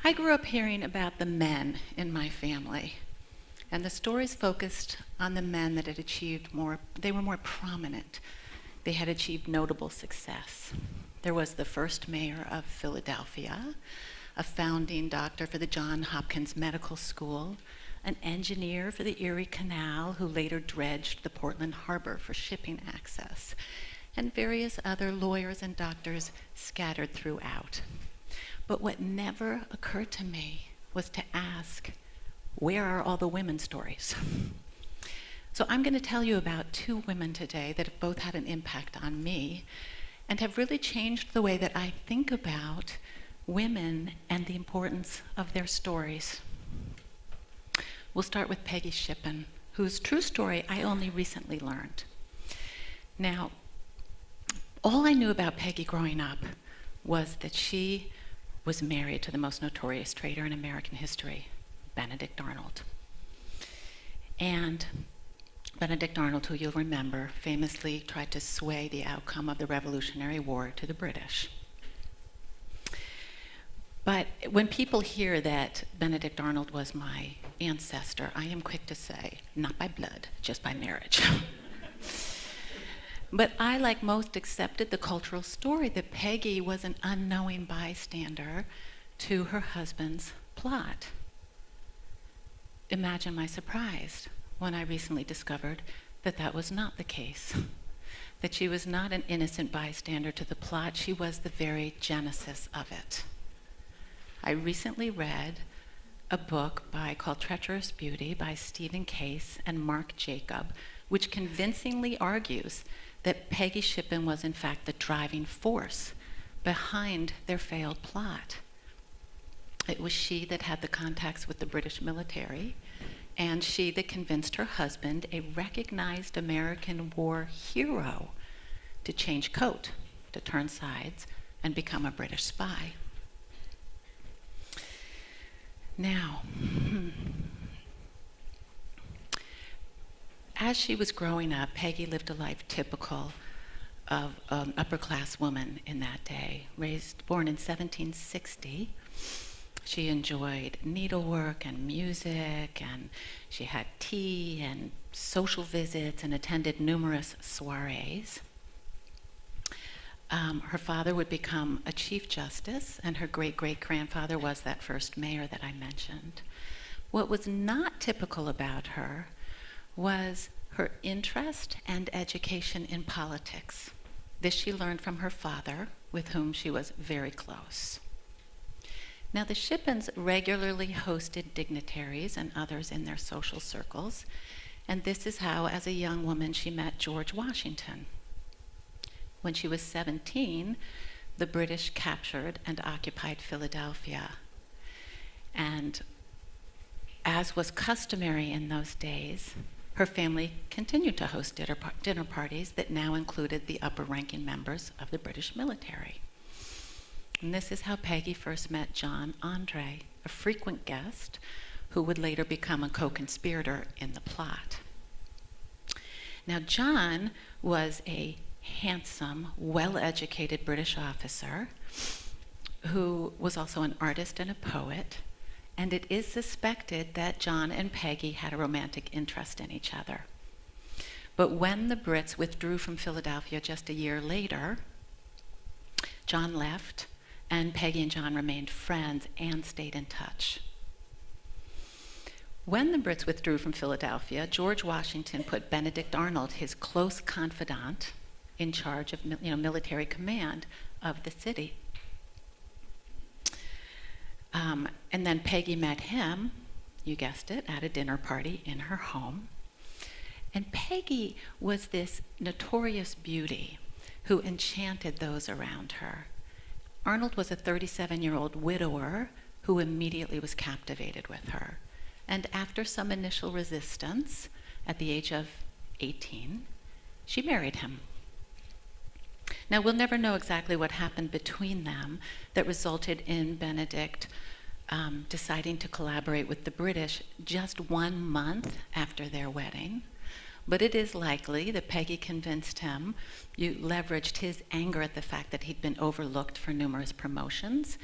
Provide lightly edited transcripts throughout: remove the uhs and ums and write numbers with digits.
I grew up hearing about the men in my family, and the stories focused on the men that had achieved more, they were more prominent. They had achieved notable success. There was the first mayor of Philadelphia, a founding doctor for the Johns Hopkins Medical School, an engineer for the Erie Canal who later dredged the Portland Harbor for shipping access, and various other lawyers and doctors scattered throughout. But what never occurred to me was to ask, where are all the women's stories? So I'm going to tell you about two women today that have both had an impact on me and have really changed the way that I think about women and the importance of their stories. We'll start with Peggy Shippen, whose true story I only recently learned. Now, all I knew about Peggy growing up was that she was married to the most notorious traitor in American history, Benedict Arnold. And Benedict Arnold, who you'll remember, famously tried to sway the outcome of the Revolutionary War to the British. But when people hear that Benedict Arnold was my ancestor, I am quick to say, not by blood, just by marriage. But I, like most, accepted the cultural story that Peggy was an unknowing bystander to her husband's plot. Imagine my surprise when I recently discovered that that was not the case, that she was not an innocent bystander to the plot, she was the very genesis of it. I recently read a book called Treacherous Beauty by Stephen Case and Mark Jacob, which convincingly argues that Peggy Shippen was in fact the driving force behind their failed plot. It was she that had the contacts with the British military, and she that convinced her husband, a recognized American war hero, to change coat, to turn sides, and become a British spy. Now, as she was growing up, Peggy lived a life typical of an upper-class woman in that day. Born in 1760, she enjoyed needlework and music, and she had tea and social visits and attended numerous soirees. Her father would become a chief justice, and her great-great-grandfather was that first mayor that I mentioned. What was not typical about her was her interest and education in politics. This she learned from her father, with whom she was very close. Now, the Shippens regularly hosted dignitaries and others in their social circles, and this is how, as a young woman, she met George Washington. When she was 17, the British captured and occupied Philadelphia. And as was customary in those days, her family continued to host dinner parties that now included the upper-ranking members of the British military. And this is how Peggy first met John Andre, a frequent guest who would later become a co-conspirator in the plot. Now, John was a handsome, well-educated British officer who was also an artist and a poet, and it is suspected that John and Peggy had a romantic interest in each other. But when the Brits withdrew from Philadelphia just a year later, John left, and Peggy and John remained friends and stayed in touch. When the Brits withdrew from Philadelphia, George Washington put Benedict Arnold, his close confidant, in charge of military command of the city. And then Peggy met him, you guessed it, at a dinner party in her home. And Peggy was this notorious beauty who enchanted those around her. Arnold was a 37-year-old widower who immediately was captivated with her. And after some initial resistance, at the age of 18, she married him. Now, we'll never know exactly what happened between them that resulted in Benedict deciding to collaborate with the British just 1 month after their wedding. but it is likely that Peggy convinced him, you leveraged his anger at the fact that he'd been overlooked for numerous promotions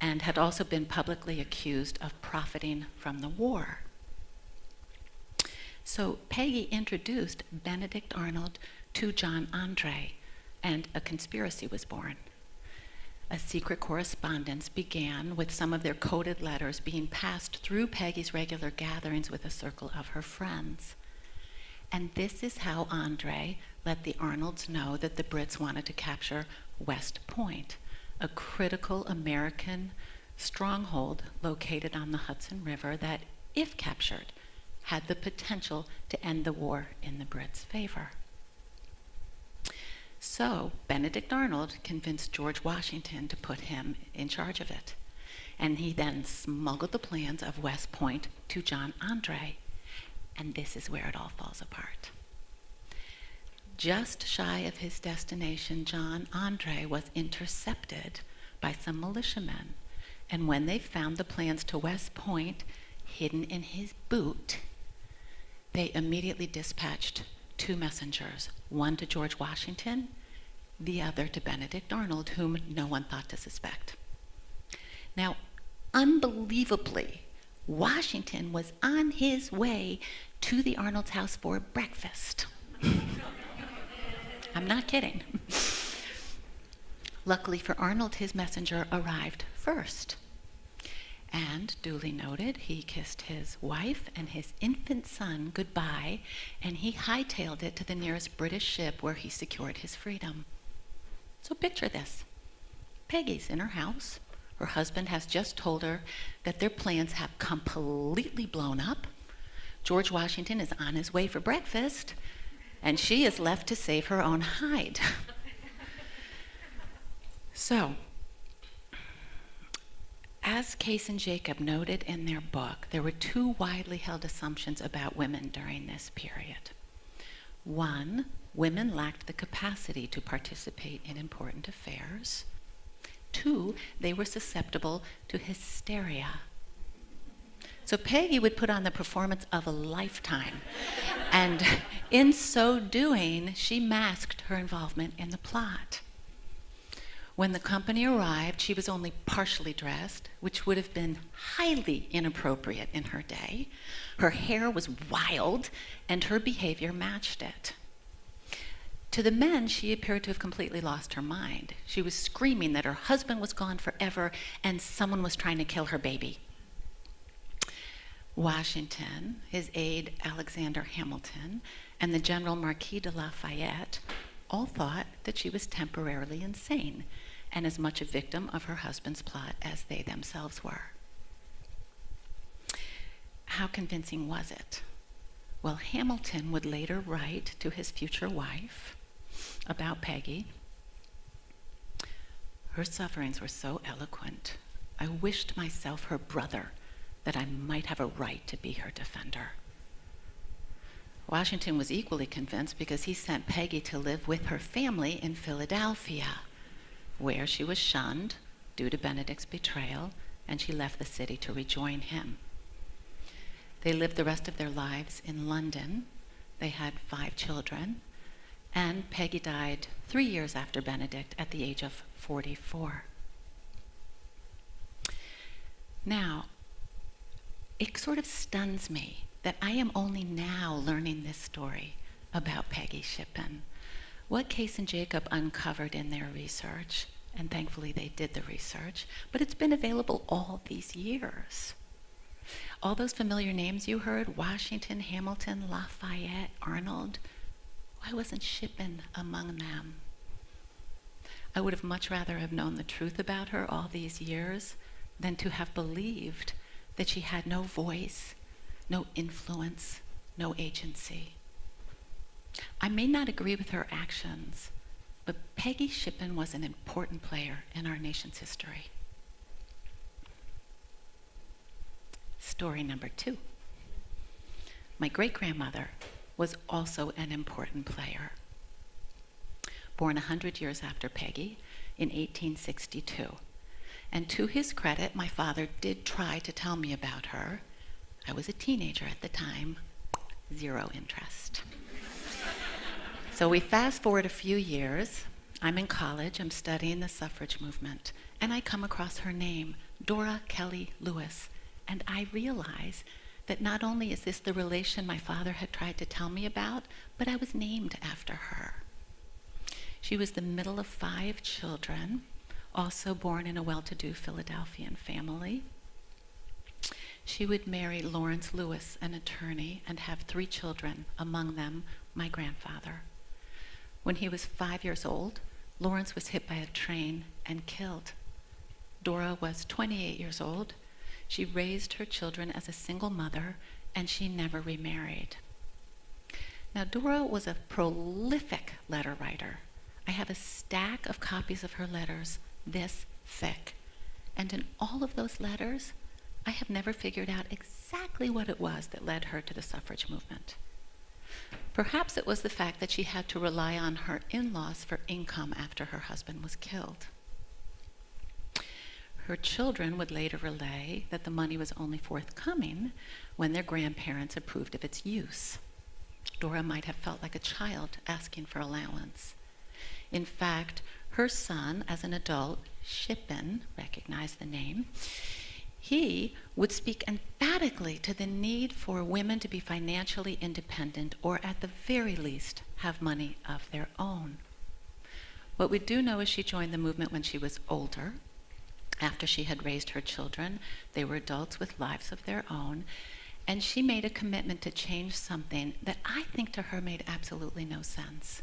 and had also been publicly accused of profiting from the war. So Peggy introduced Benedict Arnold to John Andre, and a conspiracy was born. A secret correspondence began with some of their coded letters being passed through Peggy's regular gatherings with a circle of her friends. And this is how Andre let the Arnolds know that the Brits wanted to capture West Point, a critical American stronghold located on the Hudson River that, if captured, had the potential to end the war in the Brits' favor. So Benedict Arnold convinced George Washington to put him in charge of it. And he then smuggled the plans of West Point to John Andre. And this is where it all falls apart. Just shy of his destination, John Andre was intercepted by some militiamen. And when they found the plans to West Point hidden in his boot, they immediately dispatched 2 messengers, one to George Washington, the other to Benedict Arnold, whom no one thought to suspect. Now, unbelievably, Washington was on his way to the Arnold's house for breakfast. I'm not kidding. Luckily for Arnold, his messenger arrived first. And, duly noted, he kissed his wife and his infant son goodbye, and he hightailed it to the nearest British ship where he secured his freedom. So picture this. Peggy's in her house. Her husband has just told her that their plans have completely blown up. George Washington is on his way for breakfast, and she is left to save her own hide. So, as Case and Jacob noted in their book, there were 2 widely held assumptions about women during this period. 1, women lacked the capacity to participate in important affairs. 2, they were susceptible to hysteria. So Peggy would put on the performance of a lifetime, and in so doing, she masked her involvement in the plot. When the company arrived, she was only partially dressed, which would have been highly inappropriate in her day. Her hair was wild, and her behavior matched it. To the men, she appeared to have completely lost her mind. She was screaming that her husband was gone forever and someone was trying to kill her baby. Washington, his aide Alexander Hamilton, and the General Marquis de Lafayette all thought that she was temporarily insane and as much a victim of her husband's plot as they themselves were. How convincing was it? Well, Hamilton would later write to his future wife about Peggy. Her sufferings were so eloquent. I wished myself her brother, that I might have a right to be her defender. Washington was equally convinced because he sent Peggy to live with her family in Philadelphia, where she was shunned due to Benedict's betrayal, and she left the city to rejoin him. They lived the rest of their lives in London. They had 5 children, and Peggy died 3 years after Benedict at the age of 44. Now, it sort of stuns me that I am only now learning this story about Peggy Shippen. What Case and Jacob uncovered in their research, and thankfully they did the research, but it's been available all these years. All those familiar names you heard, Washington, Hamilton, Lafayette, Arnold, why wasn't Shippen among them? I would have much rather have known the truth about her all these years than to have believed that she had no voice, no influence, no agency. I may not agree with her actions, but Peggy Shippen was an important player in our nation's history. Story number 2. My great-grandmother was also an important player. Born 100 years after Peggy in 1862. And to his credit, my father did try to tell me about her. I was a teenager at the time, 0 interest. So we fast forward a few years. I'm in college, I'm studying the suffrage movement, and I come across her name, Dora Kelly Lewis, and I realize that not only is this the relation my father had tried to tell me about, but I was named after her. She was the middle of 5 children, also born in a well-to-do Philadelphian family. She would marry Lawrence Lewis, an attorney, and have 3 children, among them my grandfather. When he was 5 years old, Lawrence was hit by a train and killed. Dora was 28 years old. She raised her children as a single mother, and she never remarried. Now, Dora was a prolific letter writer. I have a stack of copies of her letters this thick. And in all of those letters, I have never figured out exactly what it was that led her to the suffrage movement. Perhaps it was the fact that she had to rely on her in-laws for income after her husband was killed. Her children would later relay that the money was only forthcoming when their grandparents approved of its use. Dora might have felt like a child asking for allowance. In fact, her son, as an adult, Shippen, recognize the name, he would speak emphatically to the need for women to be financially independent, or at the very least, have money of their own. What we do know is she joined the movement when she was older. After she had raised her children, they were adults with lives of their own, and she made a commitment to change something that I think to her made absolutely no sense.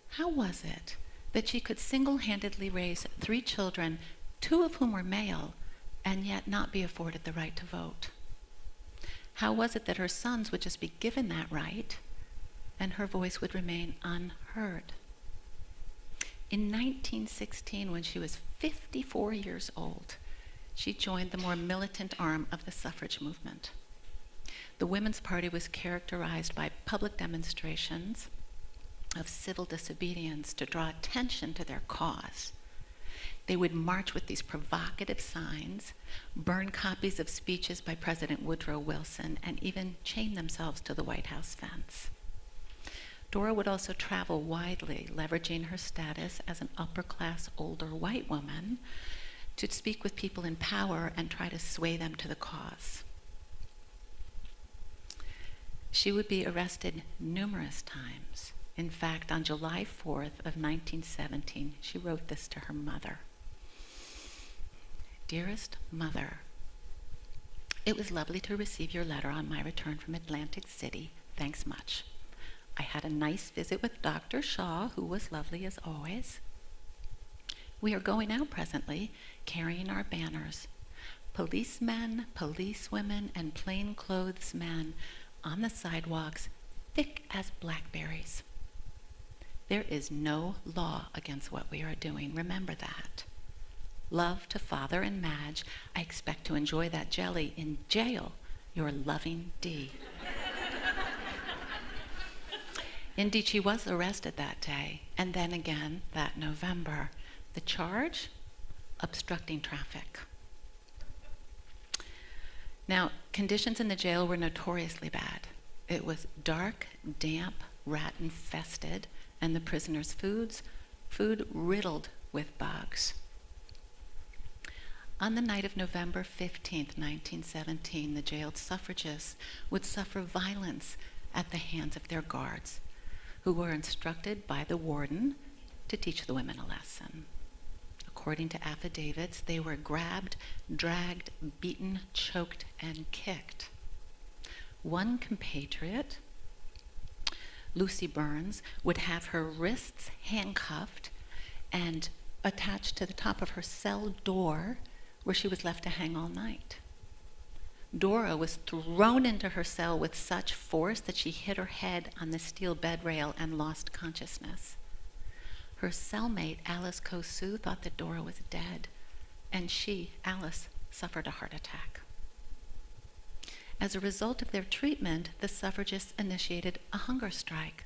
How was it that she could single-handedly raise 3 children, 2 of whom were male, and yet not be afforded the right to vote? How was it that her sons would just be given that right, and her voice would remain unheard? In 1916, when she was 54 years old, she joined the more militant arm of the suffrage movement. The Women's Party was characterized by public demonstrations of civil disobedience to draw attention to their cause. They would march with these provocative signs, burn copies of speeches by President Woodrow Wilson, and even chain themselves to the White House fence. Dora would also travel widely, leveraging her status as an upper-class older white woman to speak with people in power and try to sway them to the cause. She would be arrested numerous times. In fact, on July 4th of 1917, she wrote this to her mother. Dearest Mother, it was lovely to receive your letter on my return from Atlantic City. Thanks much. I had a nice visit with Dr. Shaw, who was lovely as always. We are going out presently, carrying our banners. Policemen, policewomen, and plainclothes men on the sidewalks, thick as blackberries. There is no law against what we are doing. Remember that. Love to Father and Madge. I expect to enjoy that jelly in jail. Your loving D. Indeed, she was arrested that day, and then again that November. The charge? Obstructing traffic. Now, conditions in the jail were notoriously bad. It was dark, damp, rat-infested, and the prisoners' food riddled with bugs. On the night of November 15th, 1917, the jailed suffragists would suffer violence at the hands of their guards, who were instructed by the warden to teach the women a lesson. According to affidavits, they were grabbed, dragged, beaten, choked, and kicked. One compatriot, Lucy Burns, would have her wrists handcuffed and attached to the top of her cell door, where she was left to hang all night. Dora was thrown into her cell with such force that she hit her head on the steel bed rail and lost consciousness. Her cellmate, Alice Kosu, thought that Dora was dead, and she, Alice, suffered a heart attack. As a result of their treatment, the suffragists initiated a hunger strike.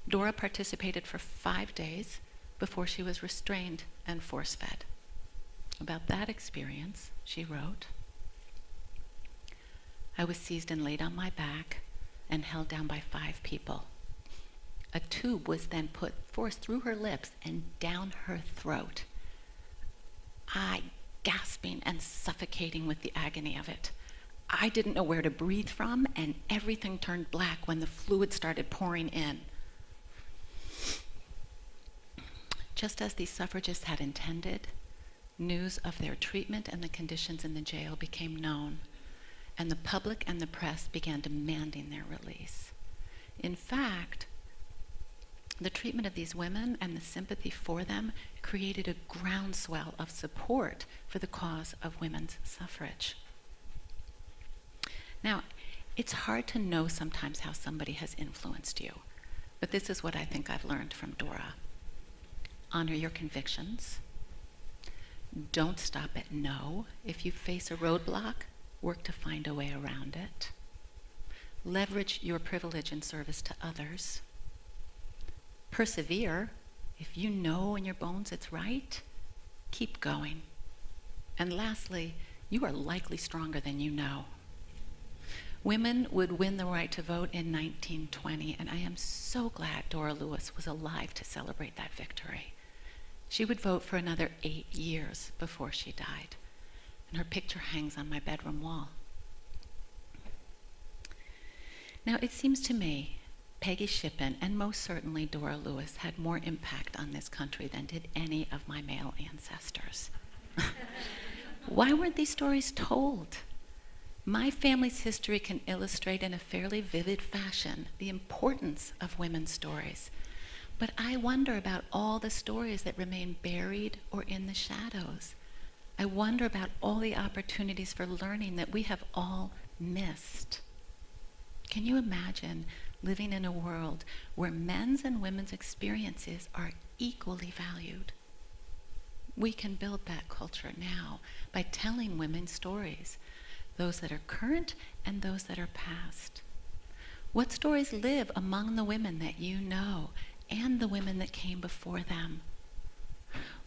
Dora participated for 5 days before she was restrained and force-fed. About that experience, she wrote, I was seized and laid on my back and held down by 5 people. A tube was then forced through her lips and down her throat. I gasping and suffocating with the agony of it. I didn't know where to breathe from, and everything turned black when the fluid started pouring in. Just as these suffragists had intended, news of their treatment and the conditions in the jail became known, and the public and the press began demanding their release. In fact, the treatment of these women and the sympathy for them created a groundswell of support for the cause of women's suffrage. Now, it's hard to know sometimes how somebody has influenced you, but this is what I think I've learned from Dora. Honor your convictions. Don't stop at no. If you face a roadblock, work to find a way around it. Leverage your privilege in service to others. Persevere. If you know in your bones it's right, keep going. And lastly, you are likely stronger than you know. Women would win the right to vote in 1920, and I am so glad Dora Lewis was alive to celebrate that victory. She would vote for another 8 years before she died, and her picture hangs on my bedroom wall. Now, it seems to me Peggy Shippen, and most certainly Dora Lewis, had more impact on this country than did any of my male ancestors. Why weren't these stories told? My family's history can illustrate in a fairly vivid fashion the importance of women's stories. But I wonder about all the stories that remain buried or in the shadows. I wonder about all the opportunities for learning that we have all missed. Can you imagine living in a world where men's and women's experiences are equally valued? We can build that culture now by telling women's stories, those that are current and those that are past. What stories live among the women that you know and the women that came before them?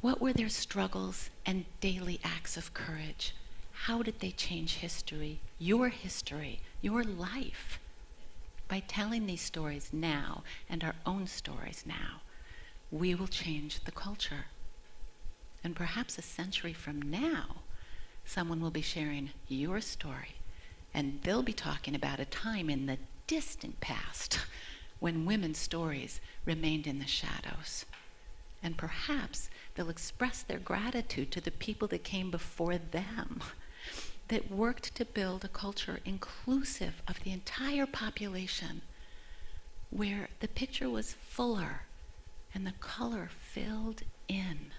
What were their struggles and daily acts of courage? How did they change history, your life? By telling these stories now and our own stories now, we will change the culture. And perhaps a century from now, someone will be sharing your story, and they'll be talking about a time in the distant past when women's stories remained in the shadows. And perhaps they'll express their gratitude to the people that came before them, that worked to build a culture inclusive of the entire population, where the picture was fuller and the color filled in.